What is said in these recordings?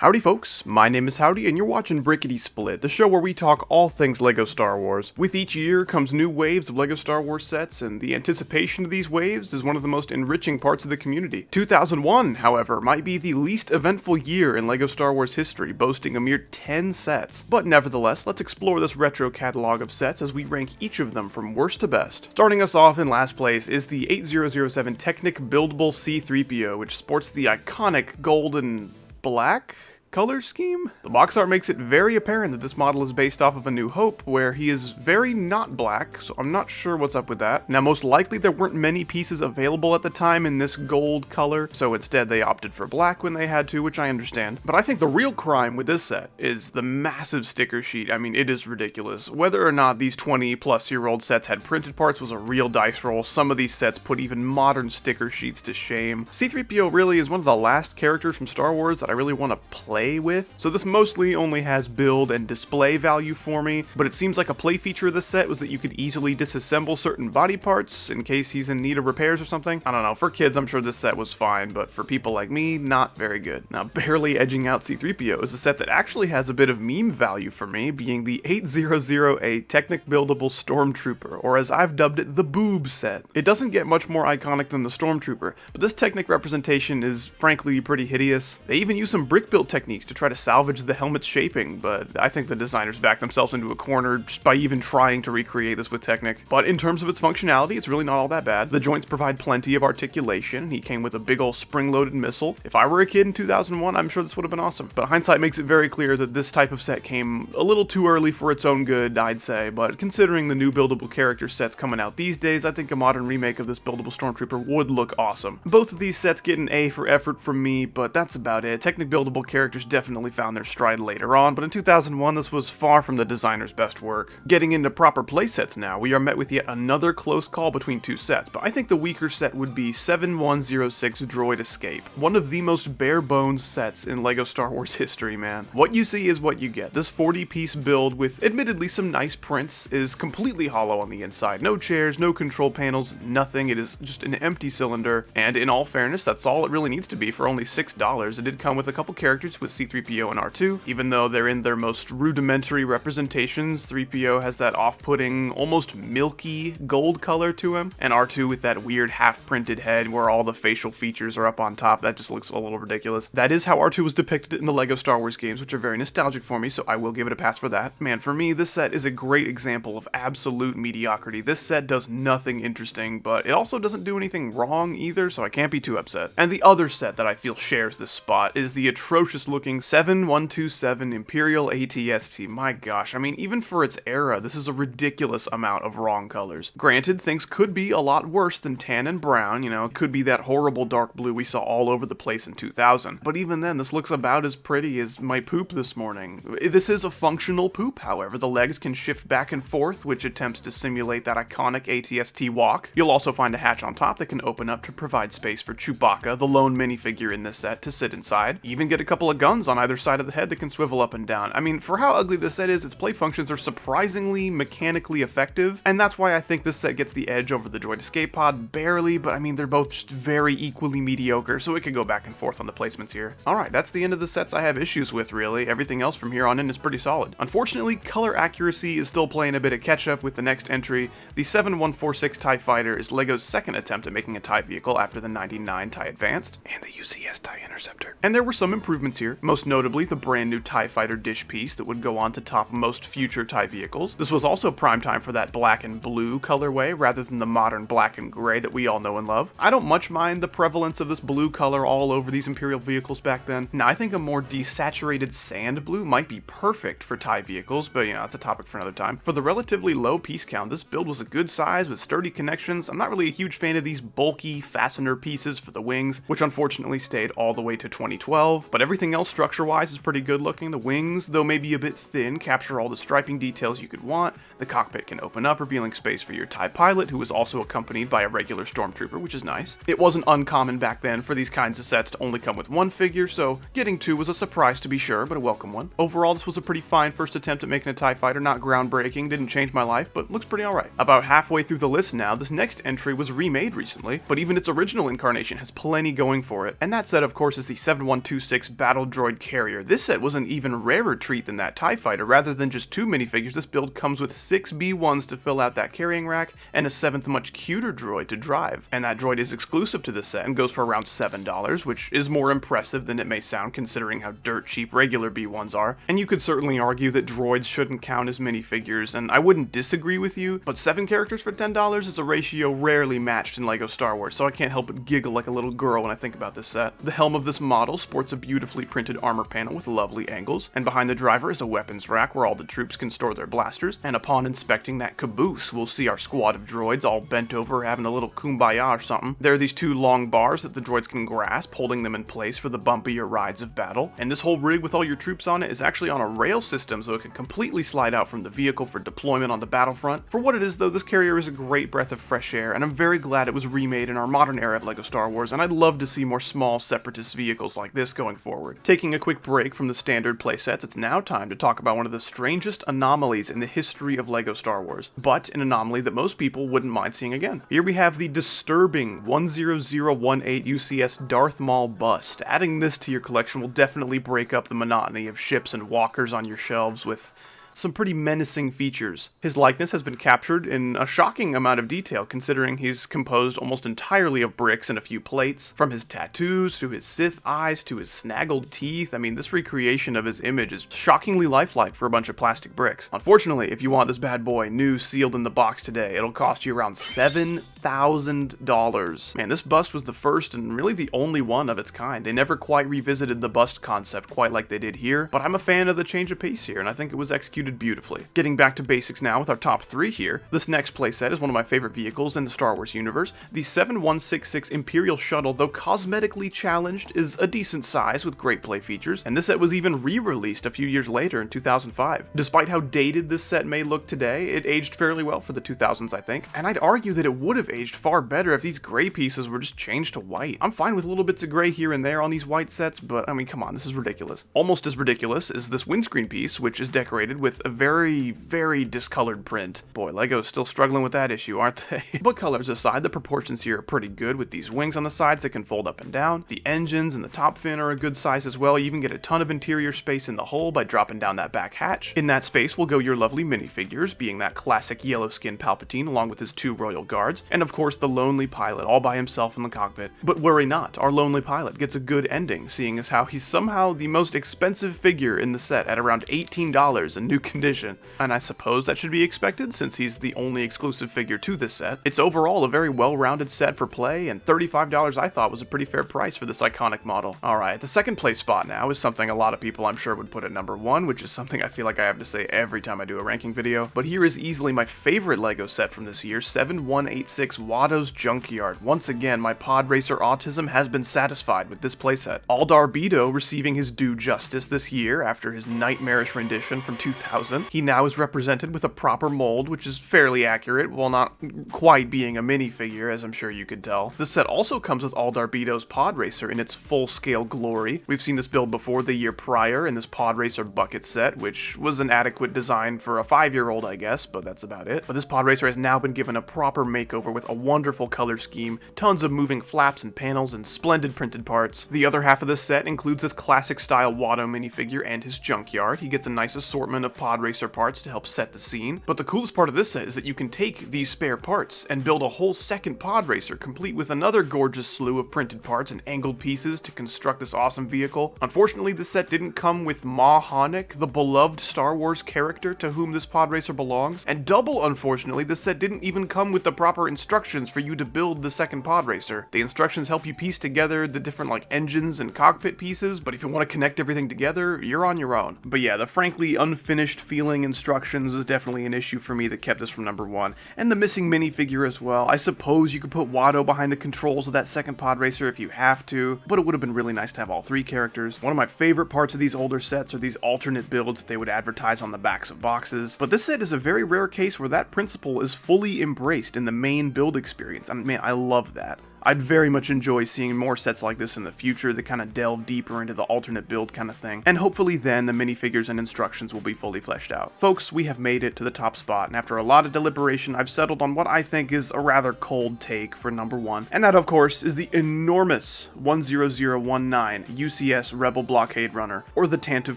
Howdy folks, my name is Howdy and you're watching Brickity Split, the show where we talk all things LEGO Star Wars. With each year comes new waves of LEGO Star Wars sets, and the anticipation of these waves is one of the most enriching parts of the community. 2001, however, might be the least eventful year in LEGO Star Wars history, boasting a mere 10 sets. But nevertheless, let's explore this retro catalog of sets as we rank each of them from worst to best. Starting us off in last place is the 8007 Technic Buildable C-3PO, which sports the iconic gold and black color scheme? The box art makes it very apparent that this model is based off of A New Hope, where he is very not black, so I'm not sure what's up with that. Now, most likely there weren't many pieces available at the time in this gold color, so instead they opted for black when they had to, which I understand. But I think the real crime with this set is the massive sticker sheet. I mean, it is ridiculous. Whether or not these 20-plus-year-old sets had printed parts was a real dice roll. Some of these sets put even modern sticker sheets to shame. C-3PO really is one of the last characters from Star Wars that I really want to play with, so this mostly only has build and display value for me, but it seems like a play feature of this set was that you could easily disassemble certain body parts in case he's in need of repairs or something. I don't know, for kids I'm sure this set was fine, but for people like me, not very good. Now, barely edging out C-3PO is a set that actually has a bit of meme value for me, being the 8008 Technic Buildable Stormtrooper, or as I've dubbed it, the Boob set. It doesn't get much more iconic than the Stormtrooper, but this Technic representation is frankly pretty hideous. They even use some brick build techniques to try to salvage the helmet's shaping, but I think the designers backed themselves into a corner just by even trying to recreate this with Technic. But in terms of its functionality, it's really not all that bad. The joints provide plenty of articulation. He came with a big ol' spring-loaded missile. If I were a kid in 2001, I'm sure this would have been awesome. But hindsight makes it very clear that this type of set came a little too early for its own good, I'd say, but considering the new buildable character sets coming out these days, I think a modern remake of this buildable Stormtrooper would look awesome. Both of these sets get an A for effort from me, but that's about it. Technic buildable characters definitely found their stride later on, but in 2001 this was far from the designer's best work. Getting into proper playsets now, we are met with yet another close call between two sets, but I think the weaker set would be 7106 Droid Escape, one of the most bare bones sets in LEGO Star Wars history, man. What you see is what you get. This 40-piece build with admittedly some nice prints is completely hollow on the inside. No chairs, no control panels, nothing. It is just an empty cylinder, and in all fairness, that's all it really needs to be for only $6. It did come with a couple characters with C-3PO and R2, even though they're in their most rudimentary representations. 3PO has that off-putting, almost milky gold color to him, and R2 with that weird half-printed head where all the facial features are up on top. That just looks a little ridiculous. That is how R2 was depicted in the LEGO Star Wars games, which are very nostalgic for me, so I will give it a pass for that. Man, for me, this set is a great example of absolute mediocrity. This set does nothing interesting, but it also doesn't do anything wrong either, so I can't be too upset. And the other set that I feel shares this spot is the atrocious-looking 7127 Imperial ATST. My gosh, I mean, even for its era, this is a ridiculous amount of wrong colors. Granted, things could be a lot worse than tan and brown, you know, it could be that horrible dark blue we saw all over the place in 2000, but even then, this looks about as pretty as my poop this morning. This is a functional poop, however. The legs can shift back and forth, which attempts to simulate that iconic ATST walk. You'll also find a hatch on top that can open up to provide space for Chewbacca, the lone minifigure in this set, to sit inside. You even get a couple of guns on either side of the head that can swivel up and down. I mean, for how ugly this set is, its play functions are surprisingly mechanically effective, and that's why I think this set gets the edge over the Droid Escape pod, barely, but I mean, they're both just very equally mediocre, so it could go back and forth on the placements here. Alright, that's the end of the sets I have issues with, really. Everything else from here on in is pretty solid. Unfortunately, color accuracy is still playing a bit of catch-up with the next entry. The 7146 TIE Fighter is LEGO's second attempt at making a TIE vehicle after the 99 TIE Advanced, and the UCS TIE Interceptor. And there were some improvements here, most notably the brand new TIE Fighter dish piece that would go on to top most future TIE vehicles. This was also prime time for that black and blue colorway rather than the modern black and gray that we all know and love. I don't much mind the prevalence of this blue color all over these Imperial vehicles back then. Now, I think a more desaturated sand blue might be perfect for TIE vehicles, but you know, that's a topic for another time. For the relatively low piece count, this build was a good size with sturdy connections. I'm not really a huge fan of these bulky fastener pieces for the wings, which unfortunately stayed all the way to 2012, but everything else structure-wise is pretty good looking. The wings, though maybe a bit thin, capture all the striping details you could want. The cockpit can open up, revealing space for your TIE pilot, who is also accompanied by a regular stormtrooper, which is nice. It wasn't uncommon back then for these kinds of sets to only come with one figure, so getting two was a surprise to be sure, but a welcome one. Overall, this was a pretty fine first attempt at making a TIE Fighter, not groundbreaking, didn't change my life, but looks pretty alright. About halfway through the list now, this next entry was remade recently, but even its original incarnation has plenty going for it, and that set of course is the 7126 Battle droid carrier. This set was an even rarer treat than that TIE fighter. Rather than just 2 minifigures, this build comes with 6 B1s to fill out that carrying rack, and a 7th much cuter droid to drive. And that droid is exclusive to this set and goes for around $7, which is more impressive than it may sound considering how dirt cheap regular B1s are. And you could certainly argue that droids shouldn't count as minifigures, and I wouldn't disagree with you, but 7 characters for $10 is a ratio rarely matched in LEGO Star Wars, so I can't help but giggle like a little girl when I think about this set. The helm of this model sports a beautifully printed armor panel with lovely angles, and behind the driver is a weapons rack where all the troops can store their blasters, and upon inspecting that caboose, we'll see our squad of droids all bent over having a little kumbaya or something. There are these 2 long bars that the droids can grasp, holding them in place for the bumpier rides of battle, and this whole rig with all your troops on it is actually on a rail system, so it can completely slide out from the vehicle for deployment on the battlefront. For what it is though, this carrier is a great breath of fresh air, and I'm very glad it was remade in our modern era of LEGO Star Wars, and I'd love to see more small separatist vehicles like this going forward. Taking a quick break from the standard playsets, it's now time to talk about one of the strangest anomalies in the history of LEGO Star Wars, but an anomaly that most people wouldn't mind seeing again. Here we have the disturbing 10018 UCS Darth Maul bust. Adding this to your collection will definitely break up the monotony of ships and walkers on your shelves with some pretty menacing features. His likeness has been captured in a shocking amount of detail considering he's composed almost entirely of bricks and a few plates. From his tattoos, to his Sith eyes, to his snaggled teeth, I mean, this recreation of his image is shockingly lifelike for a bunch of plastic bricks. Unfortunately, if you want this bad boy new sealed in the box today, it'll cost you around $7,000. Man, this bust was the first and really the only one of its kind. They never quite revisited the bust concept quite like they did here, but I'm a fan of the change of pace here, and I think it was executed beautifully. Getting back to basics now with our top 3 here, this next playset is one of my favorite vehicles in the Star Wars universe. The 7166 Imperial Shuttle, though cosmetically challenged, is a decent size with great play features, and this set was even re-released a few years later in 2005. Despite how dated this set may look today, it aged fairly well for the 2000s, I think, and I'd argue that it would have aged far better if these gray pieces were just changed to white. I'm fine with little bits of gray here and there on these white sets, but I mean, come on, this is ridiculous. Almost as ridiculous is this windscreen piece, which is decorated with a very, very discolored print. Boy, LEGO's still struggling with that issue, aren't they? But colors aside, the proportions here are pretty good with these wings on the sides that can fold up and down. The engines and the top fin are a good size as well. You even get a ton of interior space in the hull by dropping down that back hatch. In that space will go your lovely minifigures, being that classic yellow skin Palpatine along with his 2 royal guards, and of course the lonely pilot all by himself in the cockpit. But worry not, our lonely pilot gets a good ending, seeing as how he's somehow the most expensive figure in the set at around $18 in new condition. And I suppose that should be expected since he's the only exclusive figure to this set. It's overall a very well-rounded set for play, and $35 I thought was a pretty fair price for this iconic model. Alright, the second place spot now is something a lot of people I'm sure would put at number 1, which is something I feel like I have to say every time I do a ranking video, but here is easily my favorite LEGO set from this year, 7186 Watto's Junkyard. Once again, my pod racer autism has been satisfied with this playset. Aldar Beto receiving his due justice this year after his nightmarish rendition from 2000. He now is represented with a proper mold, which is fairly accurate, while not quite being a minifigure, as I'm sure you could tell. This set also comes with Aldar Beto's pod racer in its full-scale glory. We've seen this build before the year prior in this pod racer bucket set, which was an adequate design for a 5-year-old, I guess, but that's about it. But this pod racer has now been given a proper makeover with a wonderful color scheme, tons of moving flaps and panels, and splendid printed parts. The other half of this set includes this classic-style Watto minifigure and his junkyard. He gets a nice assortment of pod racer parts to help set the scene. But the coolest part of this set is that you can take these spare parts and build a whole second pod racer, complete with another gorgeous slew of printed parts and angled pieces to construct this awesome vehicle. Unfortunately, this set didn't come with Ma Honick, the beloved Star Wars character to whom this pod racer belongs, and double unfortunately, this set didn't even come with the proper instructions for you to build the second pod racer. The instructions help you piece together the different engines and cockpit pieces, but if you want to connect everything together, you're on your own. But yeah, the frankly unfinished feeling instructions is definitely an issue for me that kept this from number 1, and the missing minifigure as well. I suppose you could put Watto behind the controls of that second pod racer if you have to, but it would have been really nice to have all 3 characters. One of my favorite parts of these older sets are these alternate builds that they would advertise on the backs of boxes, but this set is a very rare case where that principle is fully embraced in the main build experience. I mean, man, I love that. I'd very much enjoy seeing more sets like this in the future that kind of delve deeper into the alternate build kind of thing, and hopefully then the minifigures and instructions will be fully fleshed out. Folks, we have made it to the top spot, and after a lot of deliberation, I've settled on what I think is a rather cold take for number 1, and that of course is the enormous 10019 UCS Rebel Blockade Runner, or the Tantive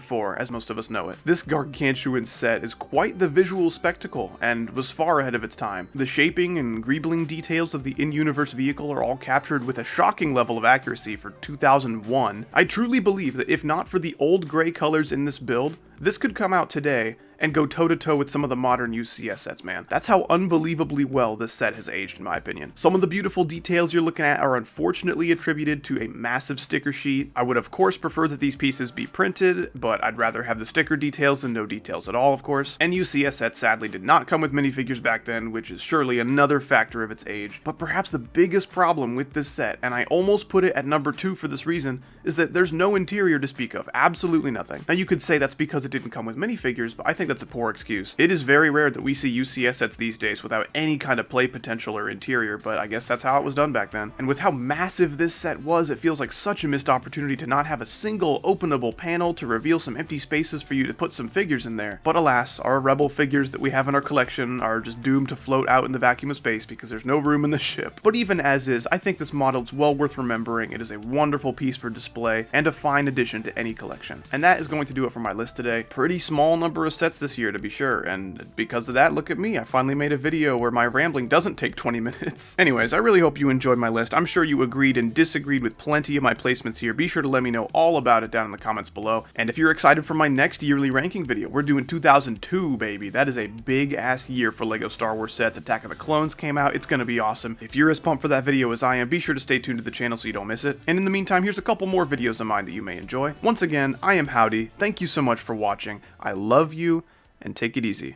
4 as most of us know it. This gargantuan set is quite the visual spectacle, and was far ahead of its time. The shaping and greebling details of the in-universe vehicle are all captured with a shocking level of accuracy for 2001. I truly believe that if not for the old gray colors in this build, this could come out today and go toe-to-toe with some of the modern UCS sets, man. That's how unbelievably well this set has aged, in my opinion. Some of the beautiful details you're looking at are unfortunately attributed to a massive sticker sheet. I would of course prefer that these pieces be printed, but I'd rather have the sticker details than no details at all, of course. And UCS sets sadly did not come with minifigures back then, which is surely another factor of its age. But perhaps the biggest problem with this set, and I almost put it at number 2 for this reason, is that there's no interior to speak of. Absolutely nothing. Now you could say that's because it didn't come with minifigures, but I think that's a poor excuse. It is very rare that we see UCS sets these days without any kind of play potential or interior, but I guess that's how it was done back then. And with how massive this set was, it feels like such a missed opportunity to not have a single openable panel to reveal some empty spaces for you to put some figures in there. But alas, our Rebel figures that we have in our collection are just doomed to float out in the vacuum of space because there's no room in the ship. But even as is, I think this model is well worth remembering. It is a wonderful piece for display and a fine addition to any collection. And that is going to do it for my list today. Pretty small number of sets this year, to be sure, and because of that, look at me, I finally made a video where my rambling doesn't take 20 minutes. Anyways, I really hope you enjoyed my list. I'm sure you agreed and disagreed with plenty of my placements here. Be sure to let me know all about it down in the comments below. And if you're excited for my next yearly ranking video, we're doing 2002, baby. That is a big ass year for LEGO Star Wars sets. Attack of the Clones came out. It's gonna be awesome. If you're as pumped for that video as I am, be sure to stay tuned to the channel so you don't miss it. And in the meantime, here's a couple more videos of mine that you may enjoy. Once again, I am Howdy. Thank you so much for watching. I love you, and take it easy.